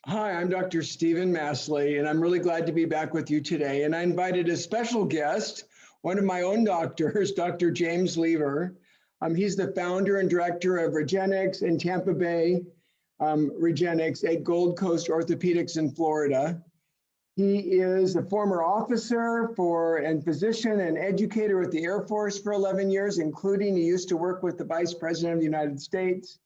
Hi, I'm Dr. Stephen Masley, and I'm really glad to be back with you today. And I invited a special guest, one of my own doctors, Dr. James Leiber. He's the founder and director of Regenexx in Tampa Bay, Regenexx at Gold Coast Orthopedics in Florida. He is a former officer and physician and educator with the Air Force for 11 years, including he used to work with the Vice President of the United States.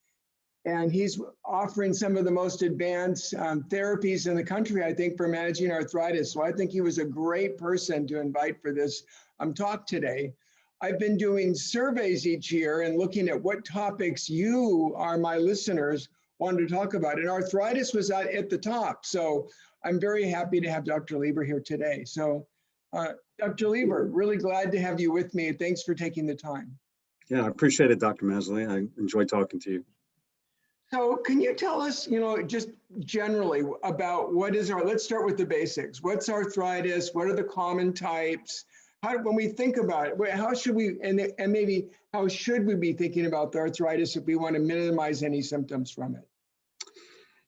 And he's offering some of the most advanced therapies in the country, I think, for managing arthritis. So I think he was a great person to invite for this talk today. I've been doing surveys each year and looking at what topics you, my listeners, wanted to talk about. And arthritis was at the top. So I'm very happy to have Dr. Leiber here today. So Dr. Leiber, really glad to have you with me. Thanks for taking the time. Yeah, I appreciate it, Dr. Masley. I enjoy talking to you. So can you tell us, just generally about let's start with the basics. What's arthritis? What are the common types? When we think about it, how should we, and maybe how should we be thinking about the arthritis if we want to minimize any symptoms from it?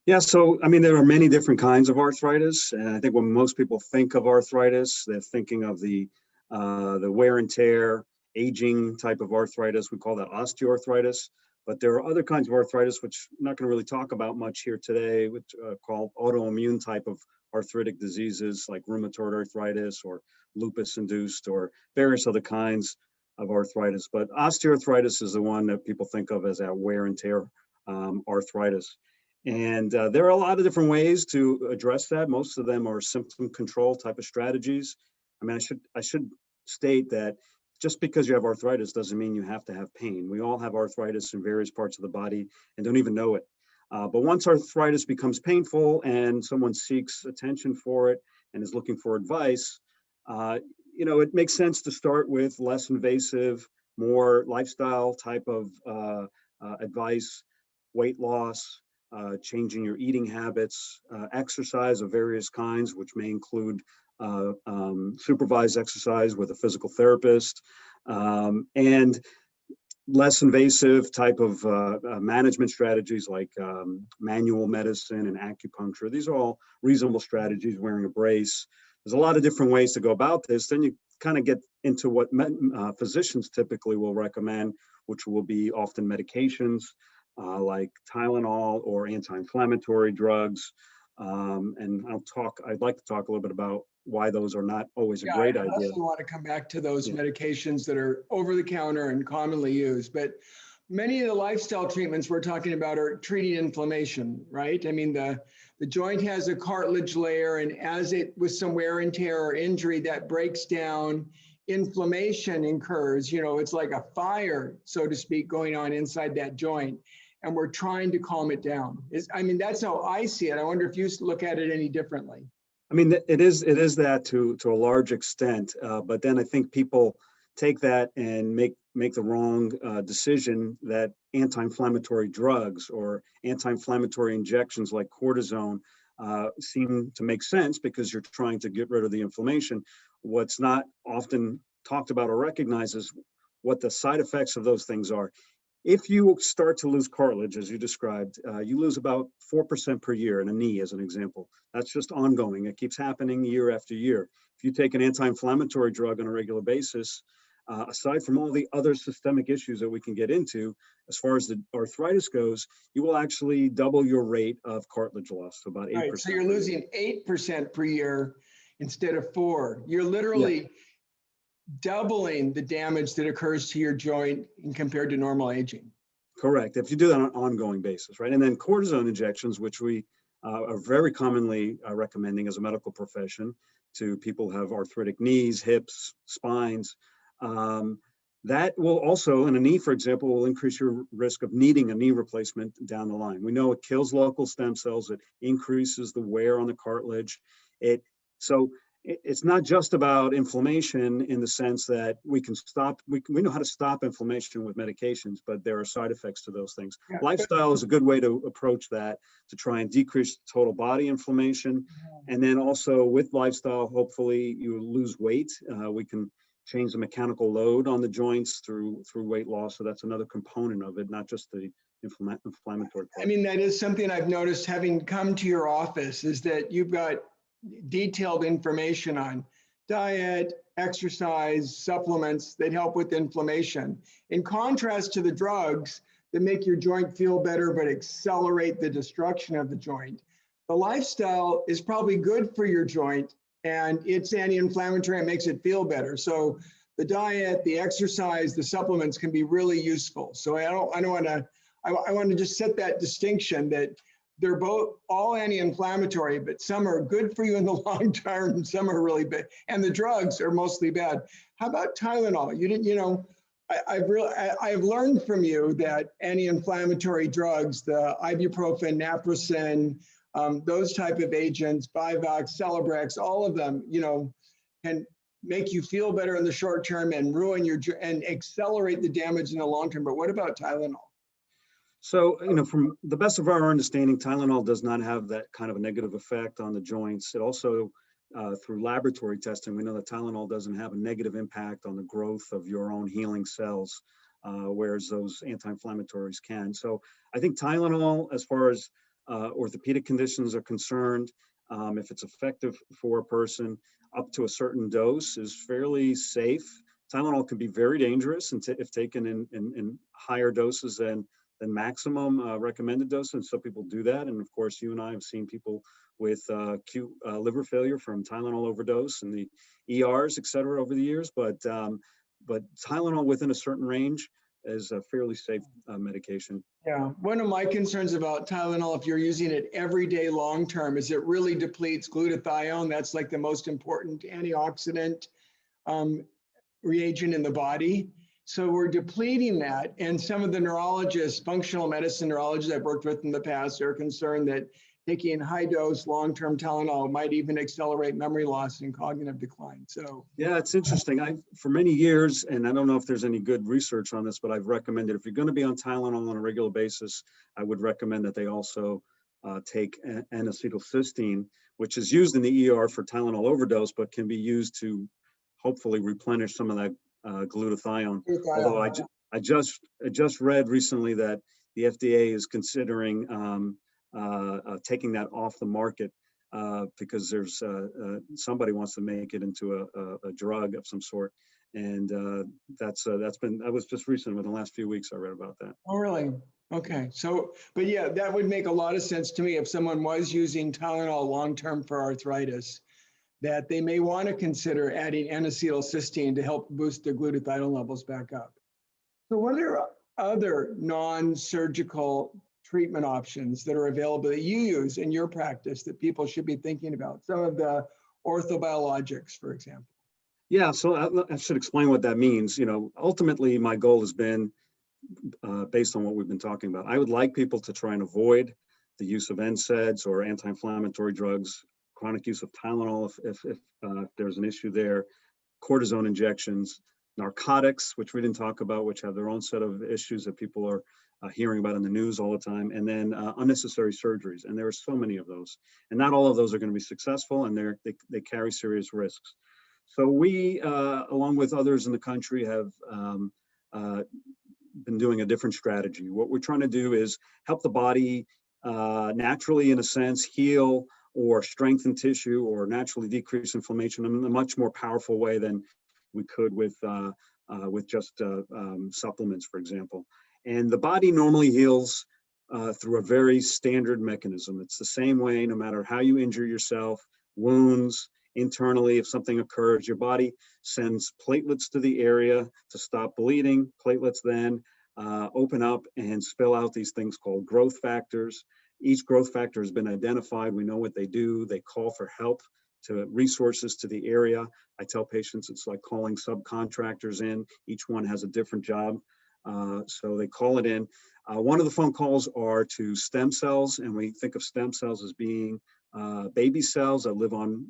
Yeah, so, there are many different kinds of arthritis. And I think when most people think of arthritis, they're thinking of the wear and tear, aging type of arthritis. We call that osteoarthritis. But there are other kinds of arthritis, which I'm not going to really talk about much here today, which are called autoimmune type of arthritic diseases like rheumatoid arthritis or lupus-induced or various other kinds of arthritis. But osteoarthritis is the one that people think of as that wear and tear arthritis. And there are a lot of different ways to address that. Most of them are symptom control type of strategies. I should state that just because you have arthritis doesn't mean you have to have pain. We all have arthritis in various parts of the body and don't even know it. But once arthritis becomes painful and someone seeks attention for it and is looking for advice, it makes sense to start with less invasive, more lifestyle type of advice, weight loss, changing your eating habits, exercise of various kinds, which may include supervised exercise with a physical therapist, and less invasive type of management strategies like manual medicine and acupuncture. These are all reasonable strategies, wearing a brace. There's a lot of different ways to go about this. Then you kind of get into what physicians typically will recommend, which will be often medications like Tylenol or anti-inflammatory drugs. And I'd like to talk a little bit about why those are not always a great idea. I also want to come back to those medications that are over the counter and commonly used, but many of the lifestyle treatments we're talking about are treating inflammation, right? The joint has a cartilage layer, and as it, with some wear and tear or injury that breaks down, inflammation incurs. It's like a fire, so to speak, going on inside that joint, and we're trying to calm it down. That's how I see it. I wonder if you look at it any differently. It is that to a large extent, but then I think people take that and make the wrong decision that anti-inflammatory drugs or anti-inflammatory injections like cortisone seem to make sense because you're trying to get rid of the inflammation. What's not often talked about or recognized is what the side effects of those things are. If you start to lose cartilage, as you described, you lose about 4% per year in a knee, as an example. That's just ongoing. It keeps happening year after year. If you take an anti-inflammatory drug on a regular basis, aside from all the other systemic issues that we can get into, as far as the arthritis goes, you will actually double your rate of cartilage loss, so about 8%. Right, so you're losing 8% per year instead of 4%. You're literally doubling the damage that occurs to your joint compared to normal aging. Correct, if you do that on an ongoing basis, right? And then cortisone injections, which we are very commonly recommending as a medical profession to people who have arthritic knees, hips, spines. That will also, in a knee, for example, will increase your risk of needing a knee replacement down the line. We know it kills local stem cells. It increases the wear on the cartilage. It's not just about inflammation in the sense that we know how to stop inflammation with medications, but there are side effects to those things. Yeah. Lifestyle is a good way to approach that, to try and decrease total body inflammation. And then also with lifestyle, hopefully you lose weight. We can change the mechanical load on the joints through weight loss. So that's another component of it, not just the inflammatory part. I mean, that is something I've noticed having come to your office, is that you've got detailed information on diet, exercise, supplements that help with inflammation. In contrast to the drugs that make your joint feel better but accelerate the destruction of the joint, the lifestyle is probably good for your joint, and it's anti-inflammatory and makes it feel better. So the diet, the exercise, the supplements can be really useful. So I want to just set that distinction that they're both all anti-inflammatory, but some are good for you in the long term and some are really bad. And the drugs are mostly bad. How about Tylenol? I've learned from you that anti-inflammatory drugs, the ibuprofen, naproxen, those type of agents, Vivax, Celebrex, all of them, can make you feel better in the short term and ruin and accelerate the damage in the long term. But what about Tylenol? So, from the best of our understanding, Tylenol does not have that kind of a negative effect on the joints. It also, through laboratory testing, we know that Tylenol doesn't have a negative impact on the growth of your own healing cells, whereas those anti-inflammatories can. So I think Tylenol, as far as orthopedic conditions are concerned, if it's effective for a person up to a certain dose, is fairly safe. Tylenol can be very dangerous if taken in higher doses than maximum recommended dose, and some people do that. And of course, you and I have seen people with acute liver failure from Tylenol overdose and the ERs, et cetera, over the years. But Tylenol within a certain range is a fairly safe medication. Yeah, one of my concerns about Tylenol, if you're using it every day long term, is it really depletes glutathione. That's like the most important antioxidant reagent in the body. So we're depleting that. And some of the neurologists, functional medicine neurologists I've worked with in the past, are concerned that taking high dose long-term Tylenol might even accelerate memory loss and cognitive decline. So yeah, it's interesting. For many years, and I don't know if there's any good research on this, but I've recommended if you're going to be on Tylenol on a regular basis, I would recommend that they also take N-acetylcysteine, which is used in the ER for Tylenol overdose, but can be used to hopefully replenish some of that glutathione. Although I just read recently that the FDA is considering taking that off the market because there's somebody wants to make it into a drug of some sort, and that was just recent. Within the last few weeks I read about that. Oh, really? Okay. So, but yeah, that would make a lot of sense to me if someone was using Tylenol long-term for arthritis, that they may want to consider adding N-acetylcysteine to help boost their glutathione levels back up. So what are other non-surgical treatment options that are available that you use in your practice that people should be thinking about? Some of the orthobiologics, for example. Yeah, so I should explain what that means. Ultimately, my goal has been, based on what we've been talking about, I would like people to try and avoid the use of NSAIDs or anti-inflammatory drugs, chronic use of Tylenol if there's an issue there, cortisone injections, narcotics, which we didn't talk about, which have their own set of issues that people are hearing about in the news all the time, and then unnecessary surgeries. And there are so many of those. And not all of those are going to be successful, and they carry serious risks. So we, along with others in the country, have been doing a different strategy. What we're trying to do is help the body naturally, in a sense, heal or strengthen tissue or naturally decrease inflammation in a much more powerful way than we could with just supplements, for example. And the body normally heals through a very standard mechanism. It's the same way no matter how you injure yourself, wounds, internally, if something occurs, your body sends platelets to the area to stop bleeding. Platelets then open up and spill out these things called growth factors. Each growth factor has been identified. We know what they do. They call for help to resources to the area. I tell patients it's like calling subcontractors in. Each one has a different job. So they call it in. One of the phone calls are to stem cells, and we think of stem cells as being baby cells that live on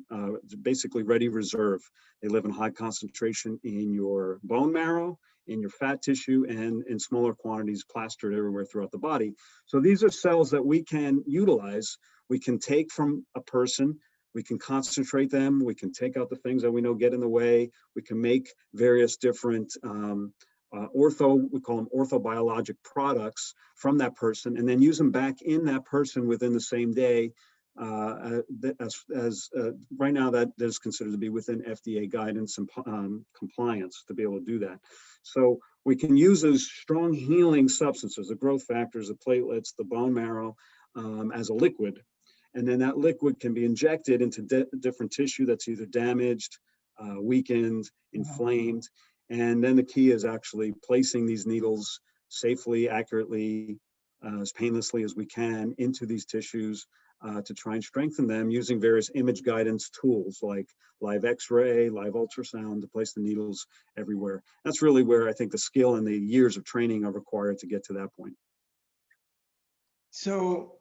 basically ready reserve. They live in high concentration in your bone marrow, in your fat tissue, and in smaller quantities plastered everywhere throughout the body. So these are cells that we can utilize. We can take from a person We can concentrate them. We can take out the things that we know get in the way. We can make various different we call them orthobiologic products from that person, and then use them back in that person within the same day. Right now that is considered to be within FDA guidance and compliance to be able to do that. So we can use those strong healing substances, the growth factors, the platelets, the bone marrow, as a liquid. And then that liquid can be injected into different tissue that's either damaged, weakened, inflamed. And then the key is actually placing these needles safely, accurately, as painlessly as we can into these tissues to try and strengthen them using various image guidance tools like live X-ray, live ultrasound to place the needles everywhere. That's really where I think the skill and the years of training are required to get to that point. So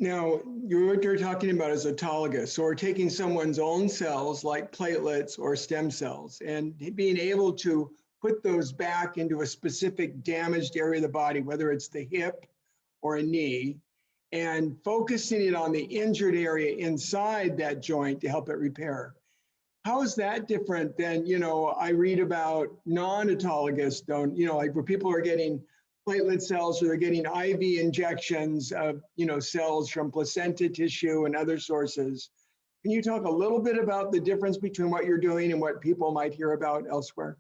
now what you're talking about is autologous. So we're taking someone's own cells like platelets or stem cells and being able to put those back into a specific damaged area of the body, whether it's the hip or a knee, and focusing it on the injured area inside that joint to help it repair. How is that different than, I read about non-autologous, like where people are getting platelet cells or they're getting IV injections of, cells from placenta tissue and other sources. Can you talk a little bit about the difference between what you're doing and what people might hear about elsewhere?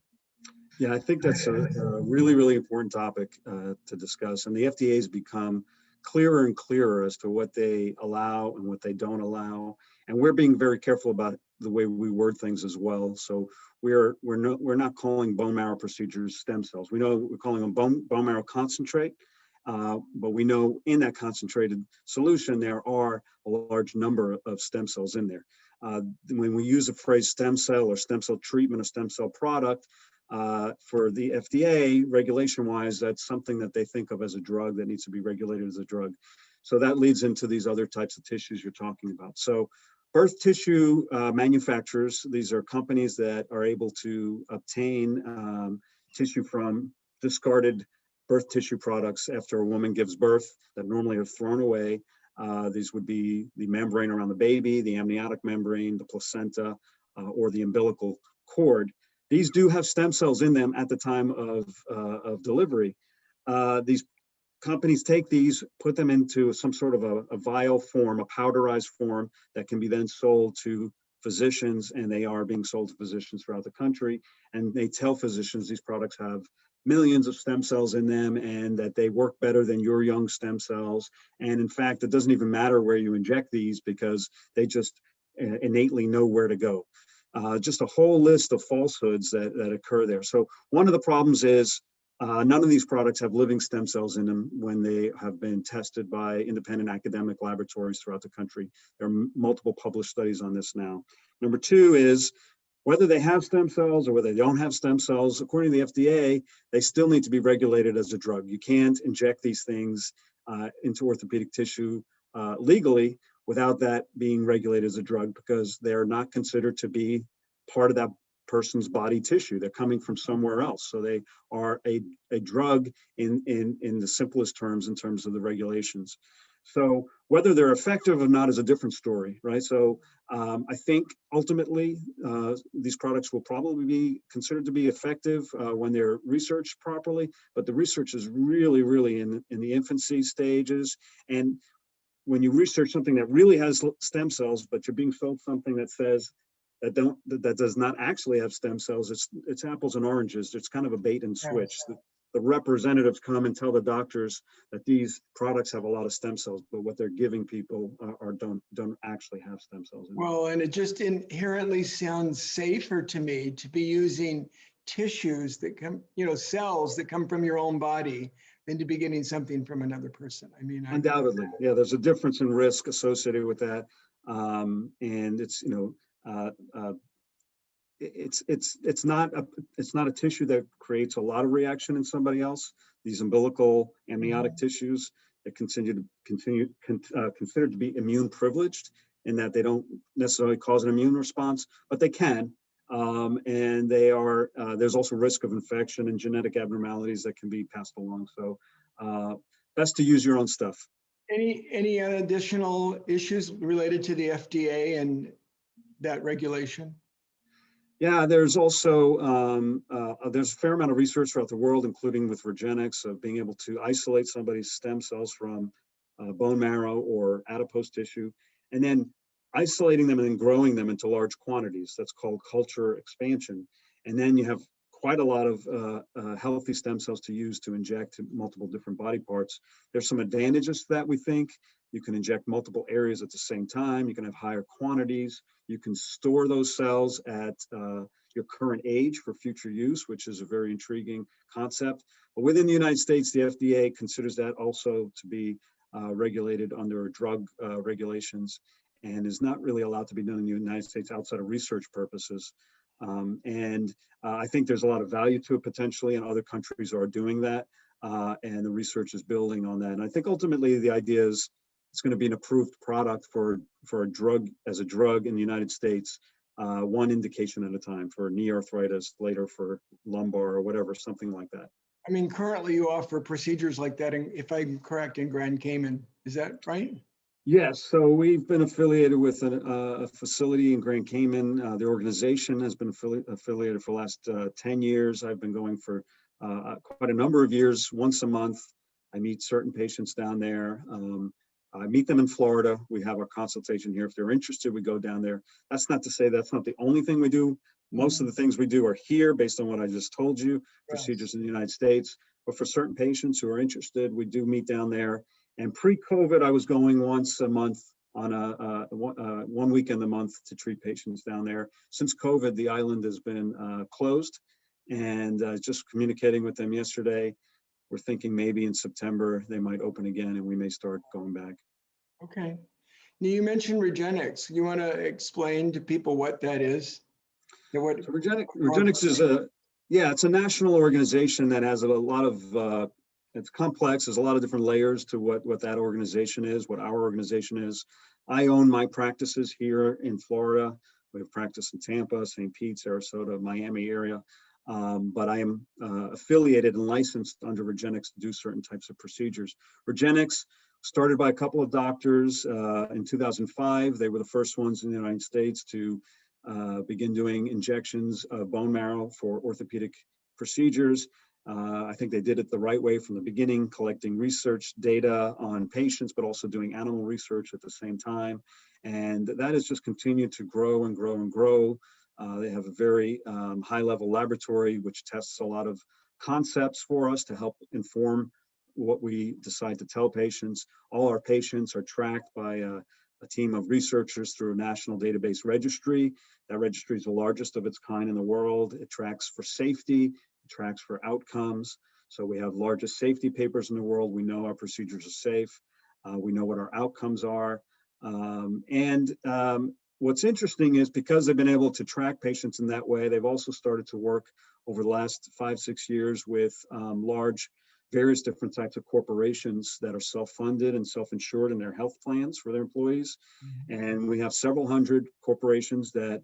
Yeah, I think that's a really, really important topic to discuss. And the FDA has become clearer and clearer as to what they allow and what they don't allow. And we're being very careful about the way we word things as well. So we're not calling bone marrow procedures stem cells. We know we're calling them bone marrow concentrate, but we know in that concentrated solution there are a large number of stem cells in there. When we use the phrase stem cell or stem cell treatment or stem cell product, for the FDA, regulation-wise, that's something that they think of as a drug that needs to be regulated as a drug. So that leads into these other types of tissues you're talking about. So birth tissue manufacturers, these are companies that are able to obtain tissue from discarded birth tissue products after a woman gives birth that normally are thrown away. These would be the membrane around the baby, the amniotic membrane, the placenta, or the umbilical cord. These do have stem cells in them at the time of delivery. These companies take these, put them into some sort of a vial form, a powderized form that can be then sold to physicians, and they are being sold to physicians throughout the country. And they tell physicians these products have millions of stem cells in them and that they work better than your young stem cells. And in fact, it doesn't even matter where you inject these because they just innately know where to go. Just a whole list of falsehoods that occur there. So one of the problems is none of these products have living stem cells in them when they have been tested by independent academic laboratories throughout the country. There are multiple published studies on this now. Number two is whether they have stem cells or whether they don't have stem cells, according to the FDA, they still need to be regulated as a drug. You can't inject these things into orthopedic tissue legally without that being regulated as a drug because they're not considered to be part of that person's body tissue. They're coming from somewhere else. So they are a drug in the simplest terms in terms of the regulations. So whether they're effective or not is a different story, right? So I think ultimately these products will probably be considered to be effective when they're researched properly, but the research is really, really in the infancy stages. And when you research something that really has stem cells, but you're being sold something that says that does not actually have stem cells, it's apples and oranges. It's kind of a bait and switch. The representatives come and tell the doctors that these products have a lot of stem cells, but what they're giving people don't actually have stem cells in them. Well, and it just inherently sounds safer to me to be using tissues that come, cells that come from your own body than to be getting something from another person. I mean, undoubtedly, yeah, there's a difference in risk associated with that, and it's it's not a tissue that creates a lot of reaction in somebody else. These umbilical amniotic tissues that considered to be immune privileged in that they don't necessarily cause an immune response, but they can. And they are there's also risk of infection and genetic abnormalities that can be passed along. So best to use your own stuff. Any additional issues related to the FDA and that regulation? Yeah, there's also there's a fair amount of research throughout the world, including with Regenexx, of being able to isolate somebody's stem cells from bone marrow or adipose tissue, and then isolating them and then growing them into large quantities. That's called culture expansion. And then you have quite a lot of healthy stem cells to use to inject to multiple different body parts. There's some advantages to that, we think. You can inject multiple areas at the same time. You can have higher quantities. You can store those cells at your current age for future use, which is a very intriguing concept. But within the United States, the FDA considers that also to be regulated under drug regulations, and is not really allowed to be done in the United States outside of research purposes. I think there's a lot of value to it potentially, and other countries are doing that, and the research is building on that. And I think ultimately the idea is it's going to be an approved product for a drug, as a drug in the United States, one indication at a time, for knee arthritis, later for lumbar or whatever, something like that. I mean, currently you offer procedures like that, if I'm correct, in Grand Cayman. Is that right? Yes, so we've been affiliated with a facility in Grand Cayman. The organization has been affiliated for the last 10 years. I've been going for quite a number of years, once a month. I meet certain patients down there. I meet them in Florida. We have our consultation here. If they're interested, we go down there. That's not to say that's not the only thing we do. Most of the things we do are here based on what I just told you, procedures in the United States. But for certain patients who are interested, we do meet down there. And pre-COVID, I was going once a month on one weekend a month to treat patients down there. Since COVID, the island has been closed, and just communicating with them yesterday, we're thinking maybe in September they might open again and we may start going back. Okay. Now you mentioned Regenexx. You want to explain to people what that is? So Regenexx is it's a national organization that has a lot of it's complex. There's a lot of different layers to what that organization is, what our organization is. I own my practices here in Florida. We have practice in Tampa, St. Pete, Sarasota, Miami area. But I am affiliated and licensed under Regenexx to do certain types of procedures. Regenexx started by a couple of doctors in 2005. They were the first ones in the United States to begin doing injections of bone marrow for orthopedic procedures. I think they did it the right way from the beginning, collecting research data on patients, but also doing animal research at the same time. And that has just continued to grow and grow and grow. They have a very high-level laboratory which tests a lot of concepts for us to help inform what we decide to tell patients. All our patients are tracked by a team of researchers through a national database registry. That registry is the largest of its kind in the world. It tracks for safety, it tracks for outcomes. So we have largest safety papers in the world. We know our procedures are safe. We know what our outcomes are. What's interesting is because they've been able to track patients in that way, they've also started to work over the last 5-6 years with large, various different types of corporations that are self-funded and self-insured in their health plans for their employees. And we have several hundred corporations that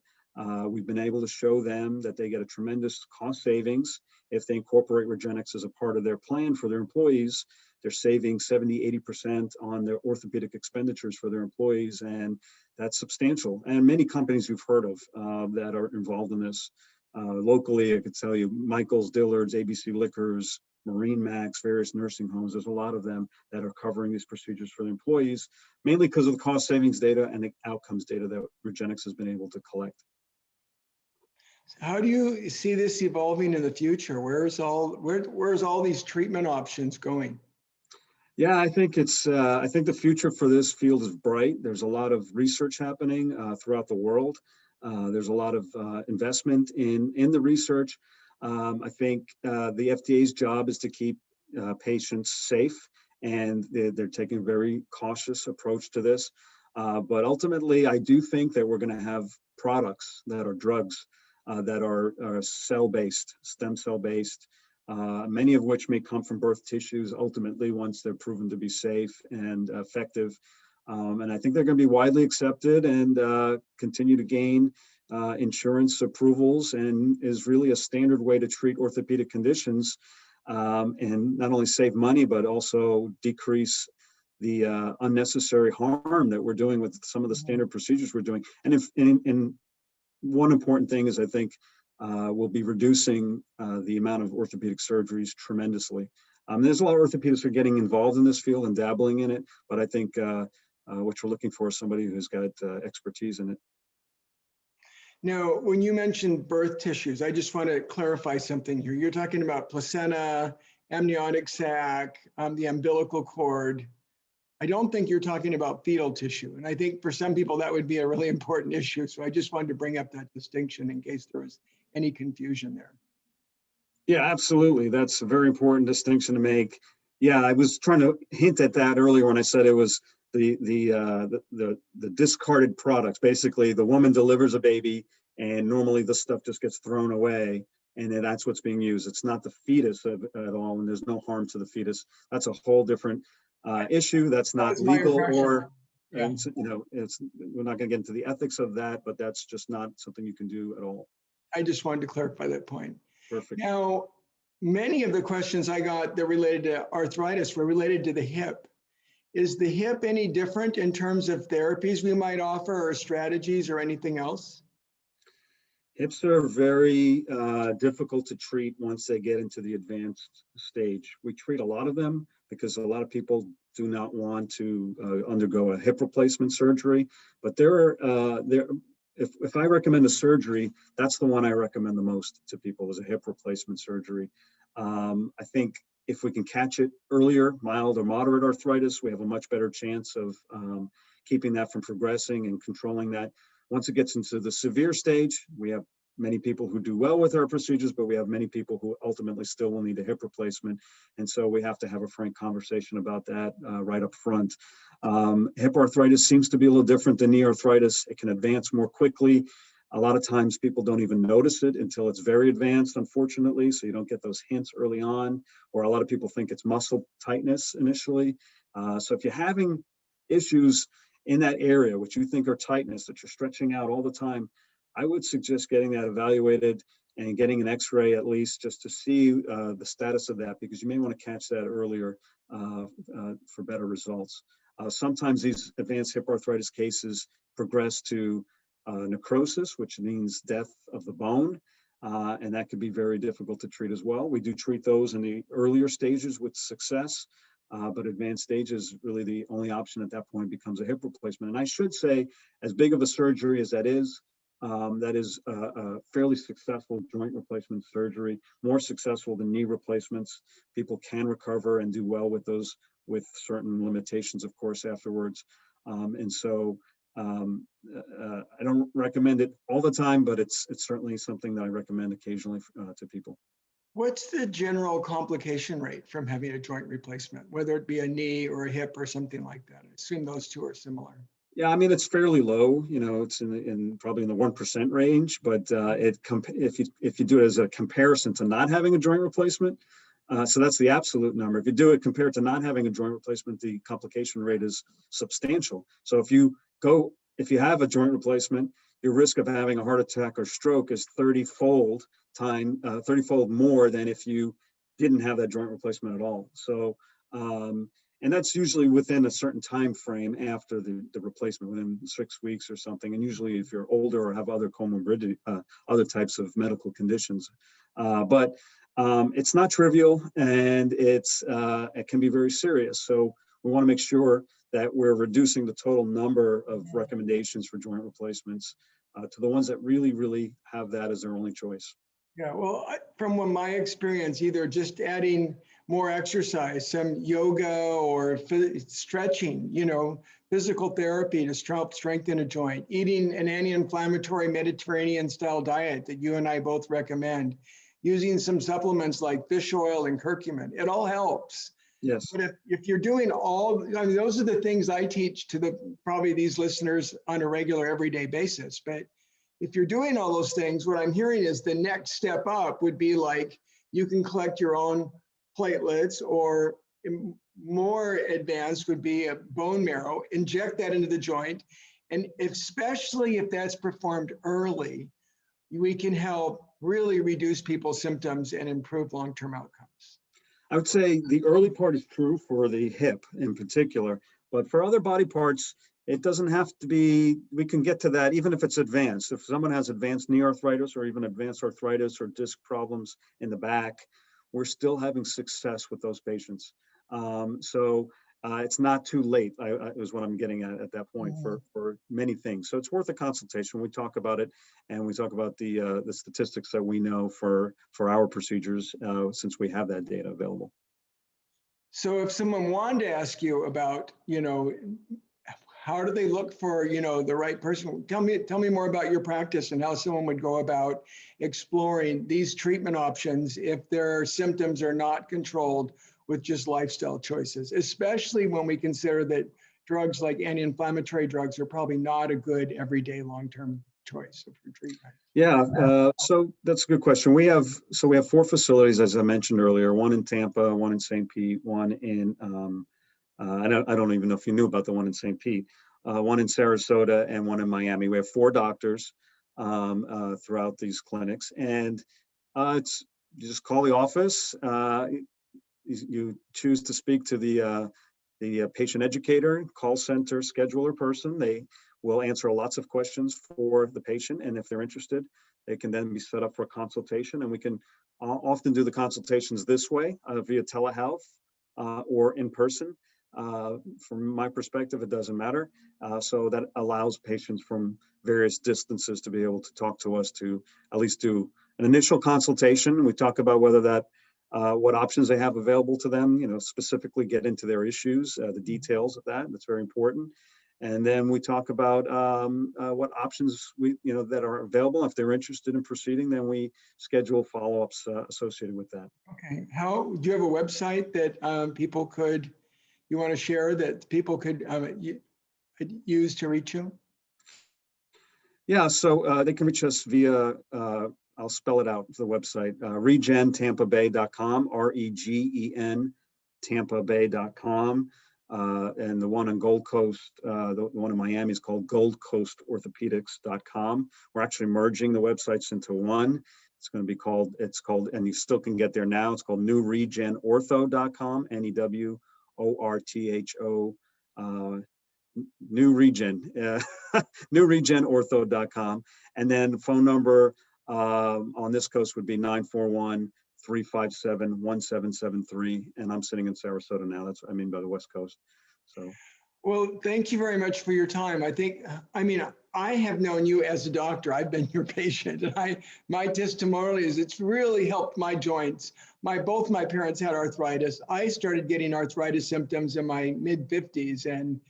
we've been able to show them that they get a tremendous cost savings if they incorporate Regenexx as a part of their plan for their employees. They're saving 70-80% on their orthopedic expenditures for their employees, and that's substantial. And many companies you've heard of that are involved in this. Locally, I could tell you Michael's, Dillard's, ABC Liquors, Marine Max, various nursing homes. There's a lot of them that are covering these procedures for the employees, mainly because of the cost savings data and the outcomes data that Regenexx has been able to collect. How do you see this evolving in the future? Where's all these treatment options going? Yeah, I think I think the future for this field is bright. There's a lot of research happening throughout the world. There's a lot of investment in the research. I think the FDA's job is to keep patients safe, and they're taking a very cautious approach to this. But ultimately, I do think that we're going to have products that are drugs that are cell-based, stem cell-based, many of which may come from birth tissues ultimately once they're proven to be safe and effective. And I think they're going to be widely accepted and continue to gain insurance approvals, and is really a standard way to treat orthopedic conditions, and not only save money, but also decrease the unnecessary harm that we're doing with some of the standard procedures we're doing. And in one important thing is I think we'll be reducing the amount of orthopedic surgeries tremendously. There's a lot of orthopedists who are getting involved in this field and dabbling in it, but I think what you're looking for is somebody who's got expertise in it. Now, when you mentioned birth tissues, I just want to clarify something here. You're talking about placenta, amniotic sac, the umbilical cord. I don't think you're talking about fetal tissue. And I think for some people that would be a really important issue. So I just wanted to bring up that distinction in case there was any confusion there. Yeah, absolutely. That's a very important distinction to make. Yeah, I was trying to hint at that earlier when I said it was the discarded products. Basically, the woman delivers a baby, and normally the stuff just gets thrown away, and then that's what's being used. It's not the fetus at all, and there's no harm to the fetus. That's a whole different issue. That's not legal, or yeah. We're not going to get into the ethics of that, but that's just not something you can do at all. I just wanted to clarify that point. Perfect. Now, many of the questions I got that related to arthritis were related to the hip. Is the hip any different in terms of therapies we might offer or strategies or anything else? Hips are very difficult to treat once they get into the advanced stage. We treat a lot of them because a lot of people do not want to undergo a hip replacement surgery. But if I recommend a surgery, that's the one I recommend the most to people, is a hip replacement surgery. I think if we can catch it earlier, mild or moderate arthritis, we have a much better chance of keeping that from progressing and controlling that. Once it gets into the severe stage, we have many people who do well with our procedures, but we have many people who ultimately still will need a hip replacement. And so we have to have a frank conversation about that right up front. Hip arthritis seems to be a little different than knee arthritis. It can advance more quickly. A lot of times people don't even notice it until it's very advanced, unfortunately, so you don't get those hints early on, or a lot of people think it's muscle tightness initially. So if you're having issues in that area, which you think are tightness, that you're stretching out all the time, I would suggest getting that evaluated and getting an x-ray at least, just to see the status of that, because you may want to catch that earlier for better results. Sometimes these advanced hip arthritis cases progress to necrosis, which means death of the bone, and that could be very difficult to treat as well. We do treat those in the earlier stages with success, but advanced stages, really the only option at that point becomes a hip replacement. And I should say, as big of a surgery as that is a fairly successful joint replacement surgery, more successful than knee replacements. People can recover and do well with those, with certain limitations, of course, afterwards. And so I don't recommend it all the time, but it's certainly something that I recommend occasionally to people. What's the general complication rate from having a joint replacement, whether it be a knee or a hip or something like that? I assume those two are similar. Yeah, I mean, it's fairly low. It's in probably in the 1% range. But if you do it as a comparison to not having a joint replacement, so that's the absolute number. If you do it compared to not having a joint replacement, the complication rate is substantial. So if you have a joint replacement, your risk of having a heart attack or stroke is 30-fold more than if you didn't have that joint replacement at all. So, and that's usually within a certain time frame after the replacement, within 6 weeks or something. And usually if you're older or have other comorbidity, other types of medical conditions. But it's not trivial, and it can be very serious. So we want to make sure that we're reducing the total number of recommendations for joint replacements to the ones that really, really have that as their only choice. Yeah, well, from my experience, either just adding more exercise, some yoga or stretching, physical therapy to help strengthen a joint, eating an anti-inflammatory Mediterranean-style diet that you and I both recommend, using some supplements like fish oil and curcumin, it all helps. Yes. But if you're doing those are the things I teach to probably these listeners on a regular everyday basis. But if you're doing all those things, what I'm hearing is the next step up would be like you can collect your own platelets, or more advanced would be a bone marrow, inject that into the joint. And especially if that's performed early, we can help really reduce people's symptoms and improve long-term outcomes. I would say the early part is true for the hip in particular, but for other body parts, it doesn't have to be, we can get to that even if it's advanced. If someone has advanced knee arthritis or even advanced arthritis or disc problems in the back, we're still having success with those patients. It's not too late, is what I'm getting at that point for many things. So it's worth a consultation. We talk about it, and we talk about the statistics that we know for our procedures, since we have that data available. So if someone wanted to ask you about, how do they look for, the right person? Tell me more about your practice and how someone would go about exploring these treatment options if their symptoms are not controlled with just lifestyle choices, especially when we consider that drugs like anti-inflammatory drugs are probably not a good everyday long-term choice for treatment. Yeah, so that's a good question. We have 4 facilities, as I mentioned earlier, one in Tampa, one in St. Pete, one in, I don't even know if you knew about the one in St. Pete, one in Sarasota, and one in Miami. We have 4 doctors throughout these clinics, and you just call the office. You choose to speak to the patient educator, call center, scheduler person. They will answer lots of questions for the patient, and if they're interested, they can then be set up for a consultation. And we can often do the consultations this way, via telehealth or in person. From my perspective, it doesn't matter. So that allows patients from various distances to be able to talk to us to at least do an initial consultation. We talk about whether that what options they have available to them, specifically get into their issues, the details of that. That's very important. And then we talk about what options that are available. If they're interested in proceeding, then we schedule follow-ups associated with that. Okay. Do you have a website that people could, you want to share that people could use to reach you? Yeah, so they can reach us via, I'll spell it out, the website, regentampabay.com, REGEN tampabay.com. And the one on Gold Coast, the one in Miami is called goldcoastorthopedics.com. We're actually merging the websites into one. It's going to be called, and you still can get there now, it's called newregenortho.com, NEWORTHO, New Regen, newregenortho.com. And then phone number on this coast would be 941-357-1773. And I'm sitting in Sarasota now. That's what I mean by the West Coast. So. Well, thank you very much for your time. I have known you as a doctor. I've been your patient, and my testimonial is it's really helped my joints. Both my parents had arthritis. I started getting arthritis symptoms in my mid-50s, and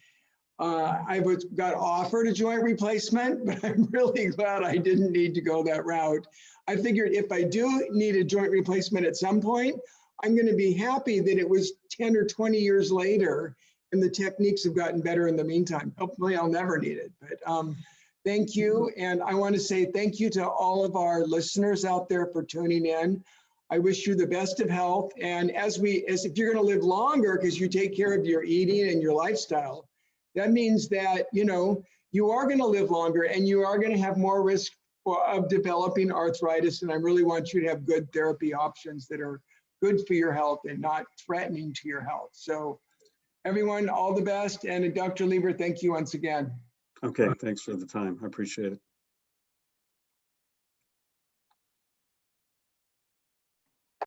I got offered a joint replacement, but I'm really glad I didn't need to go that route. I figured if I do need a joint replacement at some point, I'm going to be happy that it was 10 or 20 years later and the techniques have gotten better in the meantime. Hopefully I'll never need it, but thank you. And I want to say thank you to all of our listeners out there for tuning in. I wish you the best of health. And as if you're going to live longer because you take care of your eating and your lifestyle, that means that, you are going to live longer and you are going to have more risk of developing arthritis. And I really want you to have good therapy options that are good for your health and not threatening to your health. So everyone, all the best. And Dr. Leiber, thank you once again. Okay, thanks for the time. I appreciate it.